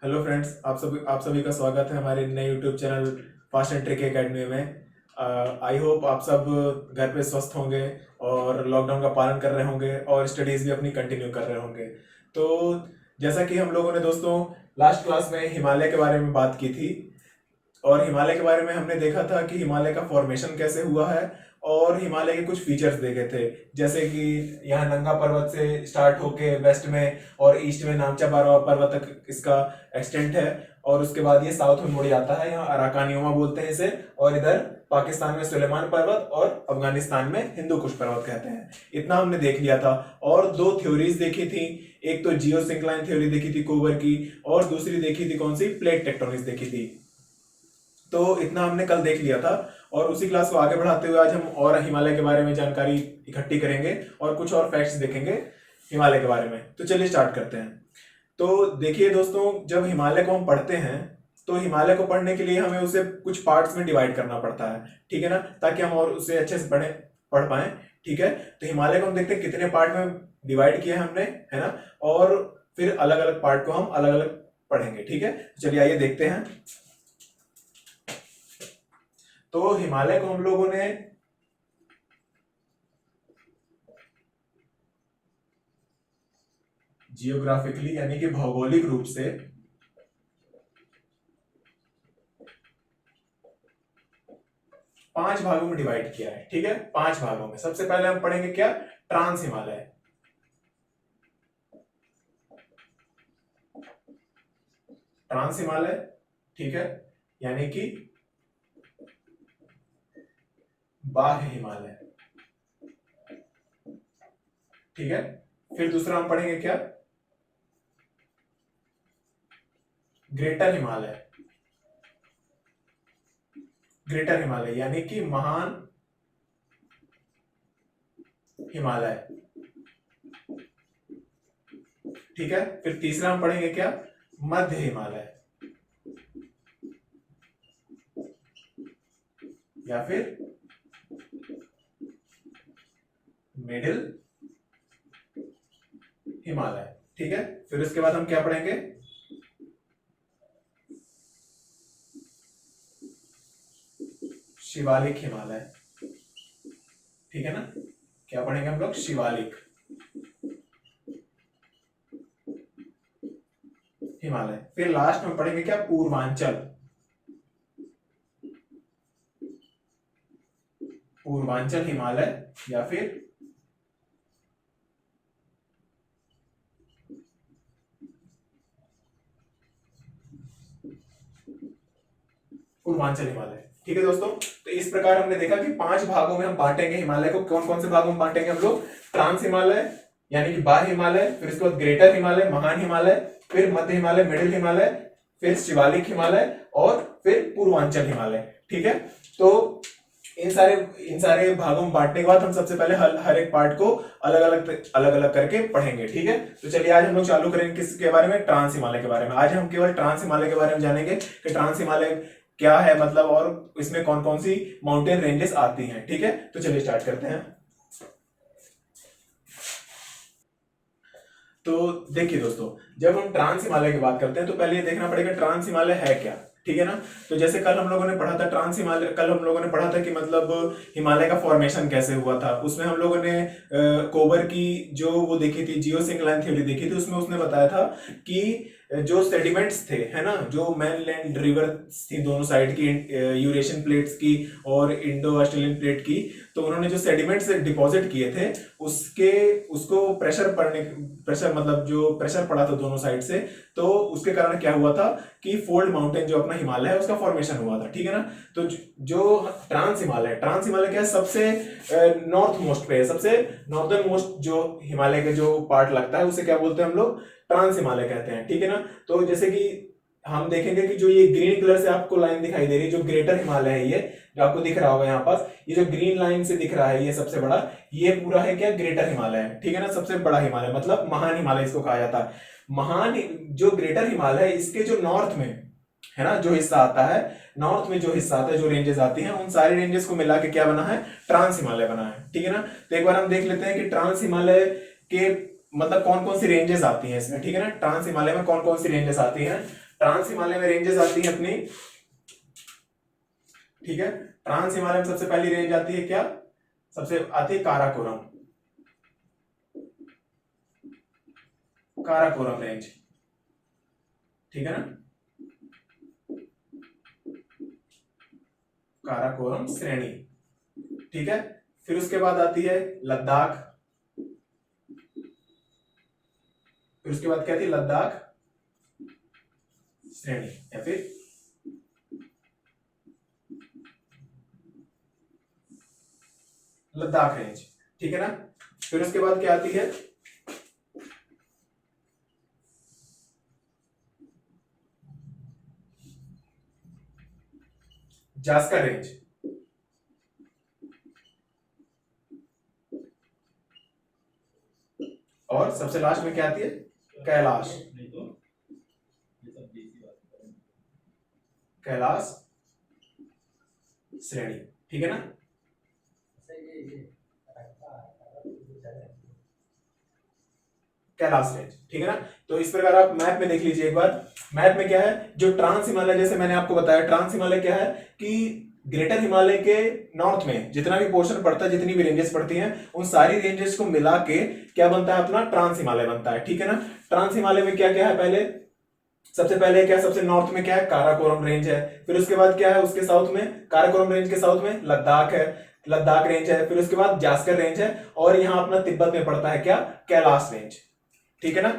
Hello friends, आप सभी का स्वागत है हमारे नए YouTube channel Fast and Trick Academy में। आई होप आप सब घर पे स्वस्थ होंगे और लॉकडाउन का पालन कर रहे होंगे और स्टडीज भी अपनी कंटिन्यू कर रहे होंगे। तो जैसा कि हम लोगों ने दोस्तों लास्ट क्लास में हिमालय के बारे में बात की थी और हिमालय के बारे में हमने देखा था कि हिमालय का फॉर्मेशन कैसे हुआ है और हिमालय के कुछ फीचर्स देखे थे, जैसे कि यहाँ नंगा पर्वत से स्टार्ट होके वेस्ट में और ईस्ट में नामचा बारवा पर्वत तक इसका एक्सटेंट है और उसके बाद ये साउथ में मुड़ जाता है, यहाँ अराकानियोमा बोलते हैं इसे, और इधर पाकिस्तान में सुलेमान पर्वत और अफगानिस्तान में हिंदू कुश पर्वत कहते हैं। इतना हमने देख लिया था और दो थ्योरीज देखी थी, एक तो जियो सिंक्लाइन थ्योरी देखी थी कोबर की और दूसरी देखी थी कौन सी, प्लेट टेक्टोनिक्स देखी थी। तो इतना हमने कल देख लिया था और उसी क्लास को आगे बढ़ाते हुए आज हम और हिमालय के बारे में जानकारी इकट्ठी करेंगे और कुछ और फैक्ट्स देखेंगे हिमालय के बारे में। तो चलिए स्टार्ट करते हैं। तो देखिए दोस्तों, जब हिमालय को हम पढ़ते हैं तो हिमालय को पढ़ने के लिए हमें उसे कुछ पार्ट्स में डिवाइड करना पड़ता है, ठीक है ना, ताकि हम और उसे अच्छे से पढ़ पाए। ठीक है, तो हिमालय को हम देखते हैं कितने पार्ट में डिवाइड किया हमने, है ना, और फिर अलग अलग पार्ट को हम अलग अलग पढ़ेंगे। ठीक है, तो चलिए आइए देखते हैं। तो हिमालय को हम लोगों ने जियोग्राफिकली यानी कि भौगोलिक रूप से पांच भागों में डिवाइड किया है। ठीक है, पांच भागों में। सबसे पहले हम पढ़ेंगे क्या, ट्रांस हिमालय। ट्रांस हिमालय, ठीक है, यानी कि बाह्य हिमालय। ठीक है, फिर दूसरा हम पढ़ेंगे क्या, ग्रेटर हिमालय। ग्रेटर हिमालय यानी कि महान हिमालय। ठीक है, फिर तीसरा हम पढ़ेंगे क्या, मध्य हिमालय या फिर मिडिल हिमालय। ठीक है, फिर उसके बाद हम क्या पढ़ेंगे, शिवालिक हिमालय। ठीक है ना, क्या पढ़ेंगे हम लोग, शिवालिक हिमालय। फिर लास्ट में पढ़ेंगे क्या, पूर्वांचल। पूर्वांचल हिमालय या फिर पूर्वांचल हिमालय। ठीक है दोस्तों, तो इस प्रकार हमने देखा कि पांच भागों में हम बांटेंगे हिमालय को। कौन कौन से भागों में बांटेंगे हम लोग, ट्रांस हिमालय यानी कि बाह्य हिमालय, फिर उसके बाद ग्रेटर हिमालय महान हिमालय, फिर मध्य हिमालय मिडिल हिमालय, फिर शिवालिक हिमालय और फिर पूर्वांचल हिमालय। ठीक है, तो इन सारे भागों में बांटने के बाद हम सबसे पहले हर एक पार्ट को अलग अलग करके पढ़ेंगे। ठीक है, तो चलिए आज हम लोग चालू करेंगे किसके बारे में, ट्रांस हिमालय के बारे में। आज हम केवल ट्रांस हिमालय के बारे में जानेंगे कि ट्रांस हिमालय क्या है, मतलब, और इसमें कौन कौन सी माउंटेन रेंजेस आती हैं। ठीक है, तो चलिए स्टार्ट करते हैं। तो देखिए दोस्तों, जब हम ट्रांस हिमालय की बात करते हैं तो पहले ये देखना पड़ेगा ट्रांस हिमालय है क्या। ठीक है ना, तो जैसे कल हम लोगों ने पढ़ा था ट्रांस हिमालय, कल हम लोगों ने पढ़ा था कि मतलब हिमालय का फॉर्मेशन कैसे हुआ था। उसमें हम लोगों ने कोबर की जो वो देखी थी, जियो सिंक्लाइन थ्योरी देखी थी। उसमें उसने बताया था कि जो सेडिमेंट्स थे, है ना, जो मैनलैंड रिवर थी दोनों साइड की, यूरेशियन प्लेट्स की और इंडो ऑस्ट्रेलियन प्लेट की, तो उन्होंने जो सेडिमेंट्स डिपॉजिट किए थे उसको प्रेशर मतलब जो प्रेशर पड़ा था दोनों साइड से, तो उसके कारण क्या हुआ था कि फोल्ड माउंटेन जो अपना हिमालय है उसका फॉर्मेशन हुआ था। ठीक है ना, तो जो ट्रांस हिमालय क्या है, सबसे नॉर्थ मोस्ट पे है, सबसे नॉर्दर्न मोस्ट जो हिमालय के जो पार्ट लगता है उसे क्या बोलते हैं हम लोग, ट्रांस हिमालय कहते हैं। ठीक है ना, तो जैसे कि हम देखेंगे कि जो ये ग्रीन कलर से आपको लाइन दिखाई दे रही है, जो ग्रेटर हिमालय है, ये जो आपको दिख रहा होगा यहाँ पास, ये जो ग्रीन लाइन से दिख रहा है ये सबसे बड़ा, ये पूरा है क्या, ग्रेटर हिमालय है। ठीक है ना, सबसे बड़ा हिमालय मतलब महान हिमालय इसको कहा जाता है। महान जो ग्रेटर हिमालय है, इसके जो नॉर्थ में है ना जो हिस्सा आता है, नॉर्थ में जो हिस्सा आता है, जो रेंजेस आती हैं, उन सारे रेंजेस को मिला के क्या बना है, ट्रांस हिमालय बना है। ठीक है ना, तो एक बार हम देख लेते हैं कि ट्रांस हिमालय के मतलब कौन कौन सी रेंजेस आती हैं इसमें। ठीक है ना, ट्रांस हिमालय में कौन कौन सी रेंजेस आती हैं। ट्रांस हिमालय में रेंजेस आती हैं अपनी, ठीक है। ट्रांस हिमालय में सबसे पहली रेंज आती है क्या, सबसे आती है काराकोरम, काराकोरम रेंज, ठीक है ना, काराकोरम श्रेणी, ठीक है। फिर उसके बाद आती है लद्दाख, फिर उसके बाद क्या आती है, लद्दाख श्रेणी या फिर लद्दाख रेंज, ठीक है ना। फिर उसके बाद क्या आती है, जास्कर रेंज, और सबसे लास्ट में क्या आती है, कैलाश, कैलाश श्रेणी, ठीक है ना। कैलाश रेंज, ठीक है ना। तो इस प्रकार आप मैप में देख लीजिए एक बार। मैप में क्या है, जो ट्रांस हिमालय, जैसे मैंने आपको बताया, ट्रांस हिमालय क्या है कि ग्रेटर हिमालय के नॉर्थ में जितना भी पोर्शन पड़ता है, जितनी भी रेंजेस पड़ती हैं, उन सारी रेंजेस को मिला के क्या बनता है, अपना ट्रांस हिमालय बनता है, ठीक है ना। ट्रांस हिमालय में क्या क्या है, पहले सबसे पहले क्या, सबसे नॉर्थ में क्या है, काराकोरम रेंज है। फिर उसके बाद क्या है, उसके साउथ में, काराकोरम रेंज के साउथ में लद्दाख है, लद्दाख रेंज है। फिर उसके बाद जास्कर रेंज है, और यहाँ अपना तिब्बत में पड़ता है क्या, कैलाश रेंज, ठीक है ना।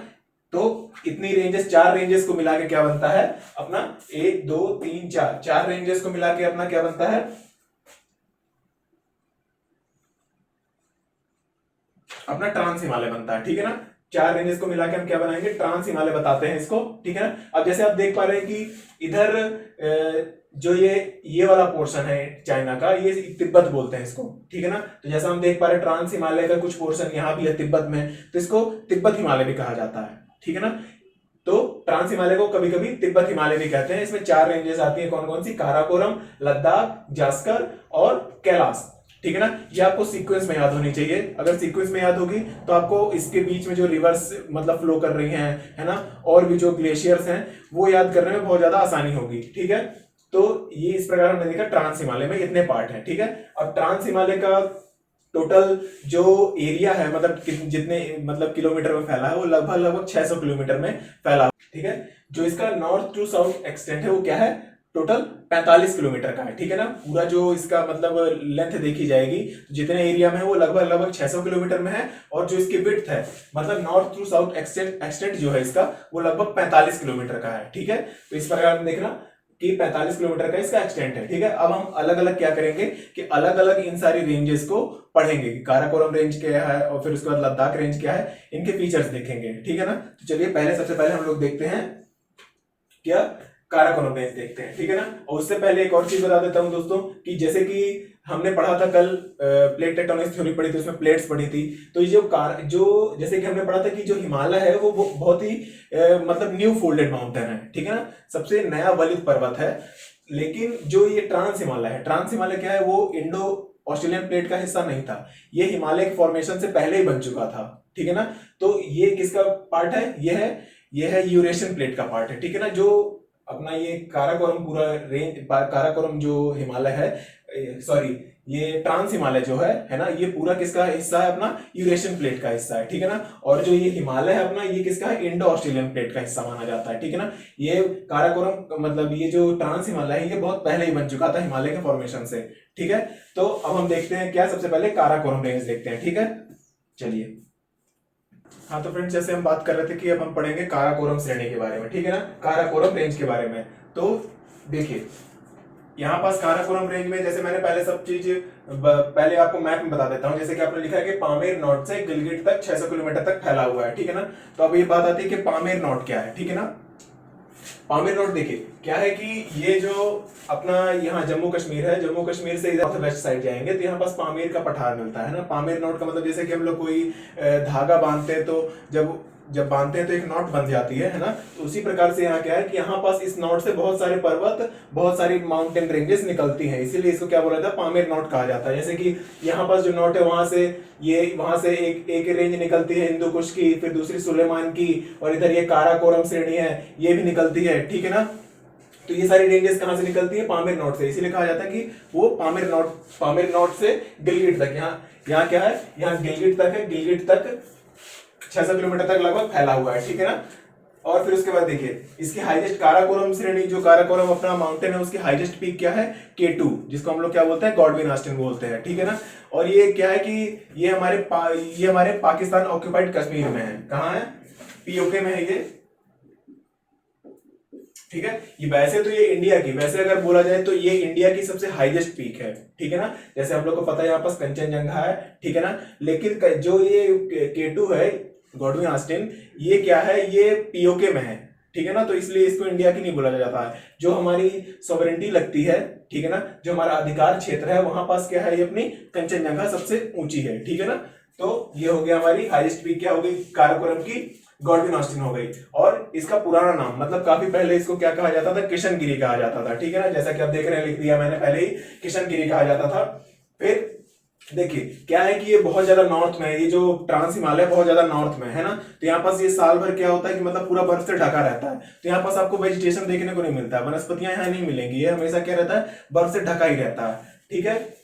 तो इतनी रेंजेस, 4 रेंजेस को मिला के क्या बनता है अपना, 1 2 3 4, 4 रेंजेस को मिला के अपना क्या बनता है, अपना ट्रांस हिमालय बनता है, ठीक है ना। 4 रेंजेस को मिला के हम क्या बनाएंगे, ट्रांस हिमालय बताते हैं इसको, ठीक है ना। अब जैसे आप देख पा रहे हैं कि इधर जो ये वाला पोर्शन है चाइना का, ये तिब्बत बोलते हैं इसको, ठीक है ना। तो जैसा हम देख पा रहे हैं, ट्रांस हिमालय का कुछ पोर्शन यहाँ भी है तिब्बत में, तो इसको तिब्बत हिमालय भी कहा जाता है, ठीक है ना। तो ट्रांस हिमालय को कभी कभी तिब्बत हिमालय भी कहते हैं। इसमें 4 रेंजेस आती है, कौन कौन सी, काराकोरम, लद्दाख, जास्कर और कैलाश, ठीक है ना। ये आपको सीक्वेंस में याद होनी चाहिए। अगर सीक्वेंस में याद होगी तो आपको इसके बीच में जो रिवर्स मतलब फ्लो कर रही हैं, है ना, और भी जो ग्लेशियर्स हैं, वो याद करने में बहुत ज्यादा आसानी होगी, ठीक है। तो ये इस प्रकार हमने देखा, ट्रांस हिमालय में इतने पार्ट हैं, ठीक है। अब ट्रांस हिमालय का टोटल जो एरिया है, मतलब जितने मतलब किलोमीटर में फैला है, वो लगभग लगभग 600 किलोमीटर में फैला, ठीक है। जो इसका नॉर्थ टू साउथ एक्सटेंट है, वो क्या है, टोटल 45 किलोमीटर का है, ठीक है ना। पूरा जो इसका मतलब लेंथ देखी जाएगी, जितने एरिया में है, वो लगभग लगभग 600 किलोमीटर में है। और जो इसकी विड्थ है, मतलब नॉर्थ टू साउथ एक्सटेंट जो है इसका, वो लगभग 45 किलोमीटर का है, ठीक है। तो इस प्रकार देखना कि 45 किलोमीटर का इसका एक्सटेंट है, ठीक है। अब हम अलग अलग क्या करेंगे कि अलग अलग इन सारी रेंजेस को पढ़ेंगे कि काराकोरम रेंज क्या है, और फिर उसके बाद लद्दाख रेंज क्या है, इनके फीचर्स देखेंगे, ठीक है ना। तो चलिए सबसे पहले हम लोग देखते हैं क्या, काराकोरम रेंज देखते हैं, ठीक है ना। और उससे पहले एक और चीज बता देता हूं दोस्तों, कि जैसे कि हमने पढ़ा था कल, प्लेट टेक्टोनिक्स थ्योरी पढ़ी थी, उसमें प्लेट्स पढ़ी थी। तो ये जो जैसे कि हमने पढ़ा था कि जो हिमालय है वो बहुत ही मतलब न्यू फोल्डेड माउंटेन है, ठीक है ना, सबसे नया वलित पर्वत है। लेकिन जो ये ट्रांस हिमालय है, ट्रांस हिमालय क्या है, वो इंडो ऑस्ट्रेलियन प्लेट का हिस्सा नहीं था, ये हिमालय के फॉर्मेशन से पहले ही बन चुका था, ठीक है ना। तो ये किसका पार्ट है, ये है यूरेशियन प्लेट का पार्ट है, ठीक है ना। जो अपना ये काराकोरम पूरा रेंज, काराकोरम जो हिमालय है, सॉरी, ये ट्रांस हिमालय जो है ना, ये पूरा किसका हिस्सा है, अपना यूरेशियन प्लेट का हिस्सा है, ठीक है ना। और जो ये हिमालय है अपना, ये किसका है, इंडो ऑस्ट्रेलियन प्लेट का हिस्सा माना जाता है, ठीक है ना। ये काराकोरम मतलब ये जो ट्रांस हिमालय है, ये बहुत पहले ही बन चुका था हिमालय के फॉर्मेशन से, ठीक है। तो अब हम देखते हैं क्या, सबसे पहले काराकोरम रेंज देखते हैं, ठीक है। चलिए, हाँ तो फ्रेंड्स, जैसे हम बात कर रहे थे कि अब हम पढ़ेंगे काराकोरम श्रेणी के बारे में, ठीक है ना, काराकोरम रेंज के बारे में। तो देखिए, यहाँ पास काराकोरम रेंज में, जैसे मैंने पहले सब चीज पहले आपको मैप में बता देता हूँ। जैसे कि आपने लिखा है कि पामेर नॉर्थ से गिलगिट तक 600 किलोमीटर तक फैला हुआ है, ठीक है ना। तो अब ये बात आती है कि पामेर नॉर्थ क्या है, ठीक है ना। पामेर नॉर्थ देखिए क्या है कि ये जो अपना यहाँ जम्मू कश्मीर है, जम्मू कश्मीर से इधर वेस्ट साइड जाएंगे तो यहाँ पास पामेर का पठार मिलता है ना। पामेर नॉर्थ का मतलब जैसे कि हम लोग कोई धागा बांधते हैं, तो जब जब बांधते हैं तो एक नॉट बन जाती है ना। तो उसी प्रकार से यहाँ क्या है कि यहाँ पास इस नॉट से बहुत सारे पर्वत, बहुत सारी माउंटेन रेंजेस निकलती हैं, इसीलिए इसको क्या बोला जाता है, पामेर नॉट कहा जाता है। जैसे कि यहाँ पास जो नॉट है वहां से एक रेंज निकलती है हिंदू कुश की, फिर दूसरी सुलेमान की, और इधर ये काराकोरम श्रेणी है, ये भी निकलती है, ठीक है ना। तो ये सारी रेंजेस कहां से निकलती है, पामेर नॉट से, इसीलिए कहा जाता है कि वो पामेर नॉट से गिलगिट तक, यहाँ क्या है, यहाँ गिलगिट तक है, गिलगिट तक 600 किलोमीटर तक लगभग फैला हुआ है, ठीक है ना। और फिर उसके बाद देखिए इसकी हाईएस्ट काराकोरम श्रेणी, जो काराकोरम अपना माउंटेन है, उसकी हाईएस्ट पीक क्या है, K2, जिसको हम लोग क्या बोलते हैं, गॉडविन ऑस्टिन बोलते हैं, ठीक है ना। और ये क्या है कि ये हमारे पाकिस्तान ऑक्यूपाइड कश्मीर में है, कहाँ है, POK में है ये, ठीक है। ये वैसे तो ये इंडिया की, वैसे अगर बोला जाए तो ये इंडिया की सबसे हाईएस्ट पीक है, ठीक है ना। जैसे हम लोग को पता है यहाँ पास कंचनजंगा है, ठीक है ना, लेकिन जो ये K2 है, गॉडविन ऑस्टिन, ये क्या है, ये POK में है, ठीक है ना। तो इसलिए इसको इंडिया की नहीं बोला जाता है। जो हमारी सॉवरेंटी लगती है, ठीक है ना, जो हमारा अधिकार क्षेत्र है, वहां पास क्या है, ये अपनी कंचनजंगा सबसे ऊंची है, ठीक है ना। तो ये हो गया हमारी हाईएस्ट पीक, क्या हो गई, काराकोरम की गॉडविन ऑस्टिन हो गई। और इसका पुराना नाम, मतलब काफी पहले इसको क्या कहा जाता था, किशनगिरी कहा जाता था, ठीक है ना। जैसा कि आप देख रहे हैं, लिख दिया मैंने पहले ही, किशनगिरी कहा जाता था। फिर देखिए क्या है कि ये बहुत ज्यादा नॉर्थ में है, ये जो ट्रांस हिमालय बहुत ज्यादा नॉर्थ में है ना। तो यहाँ पास ये साल भर क्या होता है कि मतलब पूरा बर्फ से ढका रहता है, तो यहाँ पास आपको वेजिटेशन देखने को नहीं मिलता है, वनस्पतियां यहाँ नहीं मिलेंगी, ये हमेशा क्या रहता है, बर्फ से ढका ही रहता है, ठीक है।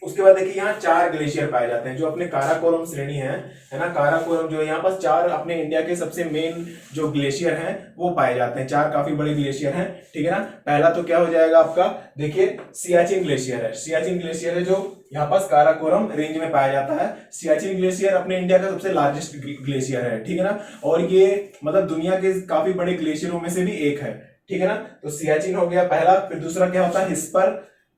उसके बाद देखिए यहाँ 4 ग्लेशियर पाए जाते हैं जो अपने काराकोरम श्रेणी है ना। काराकोरम जो है, यहाँ पास 4 अपने इंडिया के सबसे मेन जो ग्लेशियर हैं वो पाए जाते हैं, 4 काफी बड़े ग्लेशियर हैं, ठीक है ना। पहला तो क्या हो जाएगा आपका, देखिए सियाचिन ग्लेशियर है, सियाचिन ग्लेशियर है जो यहाँ पास काराकोरम रेंज में पाया जाता है। सियाचिन ग्लेशियर अपने इंडिया का सबसे लार्जेस्ट ग्लेशियर है, ठीक है ना। और ये मतलब दुनिया के काफी बड़े ग्लेशियरों में से भी एक है, ठीक है ना। तो सियाचिन हो गया पहला, फिर दूसरा क्या होता है, हिस्पर,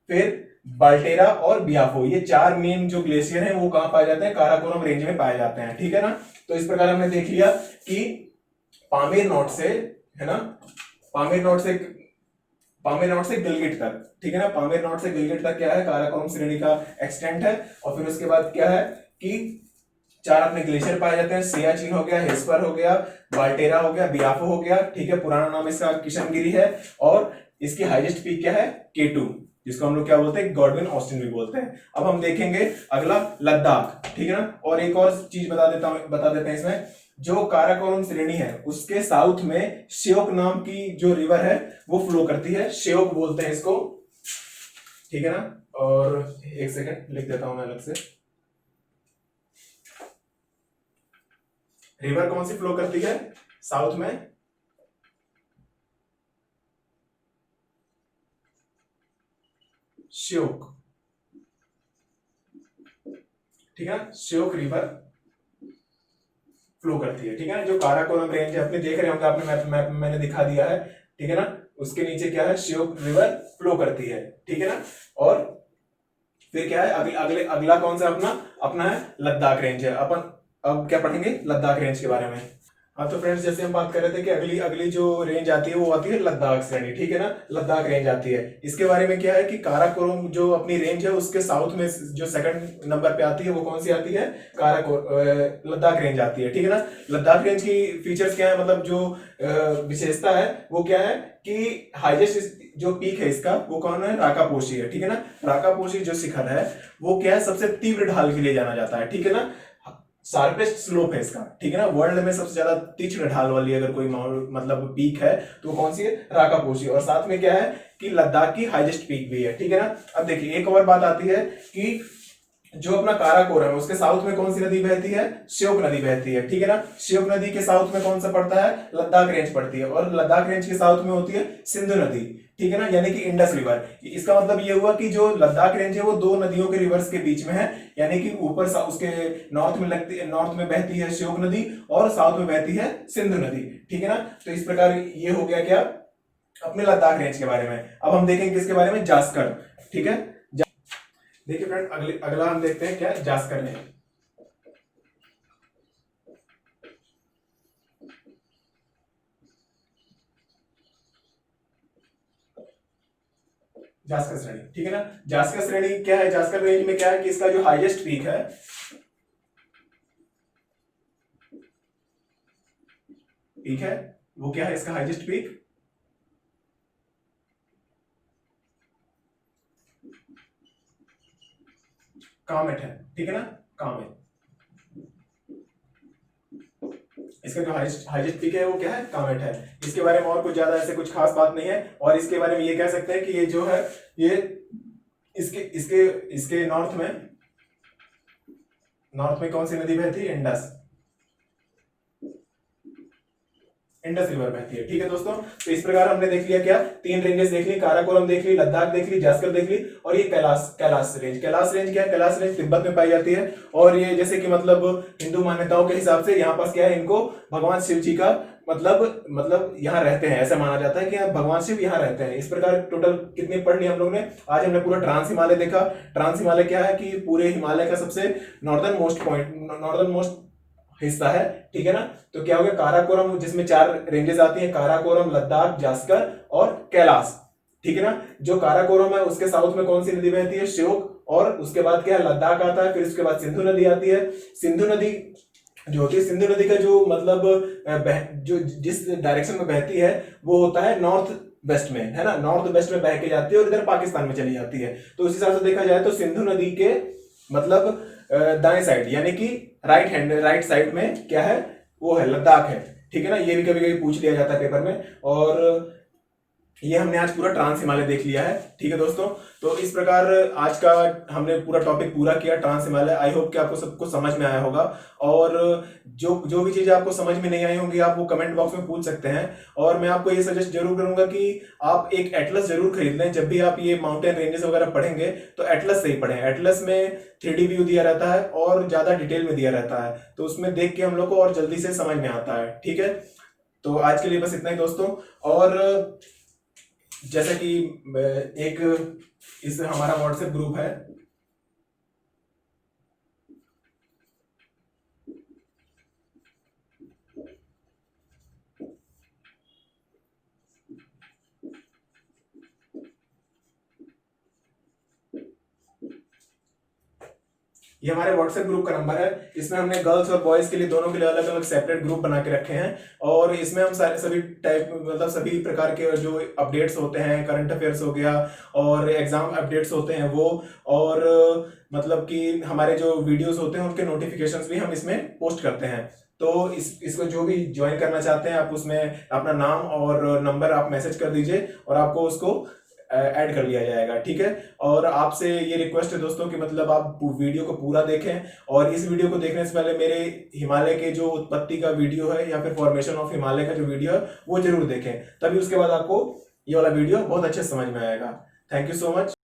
फिर बाल्टेरा और बियाफो, ये 4 मेन जो ग्लेशियर हैं वो कहां पाए जाते हैं, काराकोरम रेंज में पाए जाते हैं, ठीक है ना। तो इस प्रकार हमने देख लिया कि पामेर नॉट से, है ना, पामेर नॉट से गिलगिट तक, ठीक है ना, पामेर नॉट से गिलगिट तक क्या है, काराकोरम श्रेणी का एक्सटेंट है। और फिर उसके बाद क्या है कि 4 अपने ग्लेशियर पाए जाते हैं, सियाचिन हो गया, हिस्पर हो गया, बाल्टेरा हो गया, बियाफो हो गया, ठीक है, पुराना नाम इसका किशनगिरी है। और इसकी हाईएस्ट पीक क्या है, K2, जिसको हम लोग क्या बोलते हैं, गॉडविन ऑस्टिन भी बोलते हैं। अब हम देखेंगे अगला लद्दाख, ठीक है ना। और एक और चीज बता देते हैं इसमें, जो काराकोरम श्रेणी है उसके साउथ में श्योक नाम की जो रिवर है वो फ्लो करती है, श्योक बोलते हैं इसको, ठीक है ना। और एक सेकंड लिख देता हूं मैं अलग से, रिवर कौन सी फ्लो करती है साउथ में, श्योक, ठीक है, श्योक रिवर फ्लो करती है, ठीक है। जो काराकोरम रेंज है अपने देख रहे होंगे आपने, मैप में मैंने दिखा दिया है, ठीक है ना। उसके नीचे क्या है, श्योक रिवर फ्लो करती है, ठीक है ना। और फिर क्या है, अगला कौन सा अपना है, लद्दाख रेंज है। अपन अब क्या पढ़ेंगे, लद्दाख रेंज के बारे में। हाँ तो फ्रेंड्स, जैसे हम बात कर रहे थे कि अगली जो रेंज आती है वो आती है लद्दाख श्रेणी, ठीक है ना, लद्दाख रेंज आती है। इसके बारे में क्या है कि काराकोरम जो अपनी रेंज है उसके साउथ में जो सेकंड नंबर पे आती है वो कौन सी आती है, लद्दाख रेंज आती है, ठीक है ना। लद्दाख रेंज की फीचर्स क्या है, मतलब जो विशेषता है वो क्या है कि हाईएस्ट जो पीक है इसका वो कौन है, राकापोशी है, ठीक है ना। राकापोशी जो शिखर है वो क्या है, सबसे तीव्र ढाल के लिए जाना जाता है, ठीक है ना, शार्पेस्ट स्लोप है इसका, ठीक है ना। वर्ल्ड में सबसे ज्यादा तीक्ष्ण ढाल वाली अगर कोई मतलब पीक है तो कौन सी है, राकापोशी। और साथ में क्या है कि लद्दाख की हाईएस्ट पीक भी है, ठीक है ना। अब देखिए एक और बात आती है कि जो अपना काराकोरम है उसके साउथ में कौन सी नदी बहती है, श्योक नदी बहती है, ठीक है ना। श्योक नदी के साउथ में कौन सा पड़ता है, लद्दाख रेंज पड़ती है। और लद्दाख रेंज के साउथ में होती है सिंधु नदी, ठीक है ना, यानी कि इंडस रिवर। इसका मतलब ये हुआ कि जो लद्दाख रेंज है वो 2 नदियों के रिवर्स के बीच में है, यानी कि ऊपर उसके नॉर्थ में बहती है श्योक नदी और साउथ में बहती है सिंधु नदी, ठीक है ना। तो इस प्रकार ये हो गया क्या, अपने लद्दाख रेंज के बारे में। अब हम देखेंगे किसके बारे में, जास्कर, ठीक है। देखिए फ्रेंड, अगला हम देखते हैं क्या, जास्कर रेंज। जास्कर श्रेणी, ठीक है ना। जास्कर श्रेणी क्या है, जास्कर रेंज में क्या है कि इसका जो हाईएस्ट पीक है पीक है वो क्या है, इसका हाईएस्ट पीक कामेट है, ठीक है ना, कामेट। इसका जो हाईएस्ट पीक है वो क्या है, कामेट है। इसके बारे में और कुछ ज्यादा ऐसे कुछ खास बात नहीं है। और इसके बारे में ये कह सकते हैं कि ये जो है ये इसके इसके इसके नॉर्थ में कौन सी नदी बहती है, इंडस रिवर बहती है, ठीक है दोस्तों। तो इस प्रकार हमने देख लिया क्या, 3 रेंजेस देख ली, काराकोरम देख ली, लद्दाख देख ली, जास्कर देख ली, और ये कैलाश रेंज क्या है, कैलाश रेंज तिब्बत में पाई जाती है। और ये जैसे कि मतलब हिंदू मान्यताओं के हिसाब से यहाँ पास क्या है, इनको भगवान शिव जी का मतलब यहाँ रहते हैं, ऐसा माना जाता है कि भगवान शिव यहाँ रहते हैं। इस प्रकार टोटल कितनी पढ़ ली हम लोग ने। आज हमने पूरा ट्रांस हिमालय देखा। ट्रांस हिमालय क्या है कि पूरे हिमालय का सबसे नॉर्दर्न मोस्ट हिस्सा है, ठीक है ना। तो क्या हो गया, काराकोरम जिसमें 4 रेंजेस आती हैं, काराकोरम, लद्दाख, जास्कर और कैलाश, ठीक है ना। जो काराकोरम है उसके साउथ में कौन सी नदी बहती है, श्योक, और उसके बाद क्या है, लद्दाख आता है, फिर उसके बाद सिंधु नदी आती है। सिंधु नदी जो होती है, सिंधु नदी का जो मतलब जो जिस डायरेक्शन में बहती है वो होता है नॉर्थ वेस्ट में, है ना, नॉर्थ वेस्ट में बह के जाती है और इधर पाकिस्तान में चली जाती है। तो उस हिसाब से देखा जाए तो सिंधु नदी के मतलब दाएं साइड यानी कि राइट साइड में क्या है, वो है लद्दाख है, ठीक है ना। ये भी कभी कभी पूछ लिया जाता है पेपर में। और ये हमने आज पूरा ट्रांस हिमालय देख लिया है, ठीक है दोस्तों। तो इस प्रकार आज का हमने पूरा टॉपिक पूरा किया, ट्रांस हिमालय। आई होप कि आपको सब कुछ समझ में आया होगा। और जो भी चीजें आपको समझ में नहीं आई होंगी आप वो कमेंट बॉक्स में पूछ सकते हैं। और मैं आपको ये सजेस्ट जरूर करूंगा कि आप एक एटलस जरूर खरीद लें। जब भी आप ये माउंटेन रेंजेस वगैरह पढ़ेंगे तो एटलस से ही पढ़ें। एटलस में 3D व्यू दिया रहता है और ज्यादा डिटेल में दिया रहता है, तो उसमें देख के हम लोग को और जल्दी से समझ में आता है, ठीक है। तो आज के लिए बस इतना ही दोस्तों। और जैसे कि एक इस हमारा व्हाट्सएप ग्रुप है, ये हमारे व्हाट्सएप ग्रुप का नंबर है। इसमें हमने गर्ल्स और बॉयज के लिए दोनों के लिए अलग अलग सेपरेट ग्रुप बना के रखे हैं। और इसमें हम सारे सभी टाइप मतलब सभी प्रकार के जो अपडेट्स होते हैं, करंट अफेयर्स हो गया और एग्जाम अपडेट्स होते हैं वो, और मतलब कि हमारे जो वीडियोस होते हैं उनके नोटिफिकेशंस भी हम इसमें पोस्ट करते हैं। तो इसको जो भी ज्वाइन करना चाहते हैं आप उसमें अपना नाम और नंबर आप मैसेज कर दीजिए और आपको उसको ऐड कर लिया जाएगा, ठीक है। और आपसे ये रिक्वेस्ट है दोस्तों कि मतलब आप वीडियो को पूरा देखें। और इस वीडियो को देखने से पहले मेरे हिमालय के जो उत्पत्ति का वीडियो है या फिर फॉर्मेशन ऑफ हिमालय का जो वीडियो है वो जरूर देखें, तभी उसके बाद आपको ये वाला वीडियो बहुत अच्छे से समझ में आएगा। Thank you so much.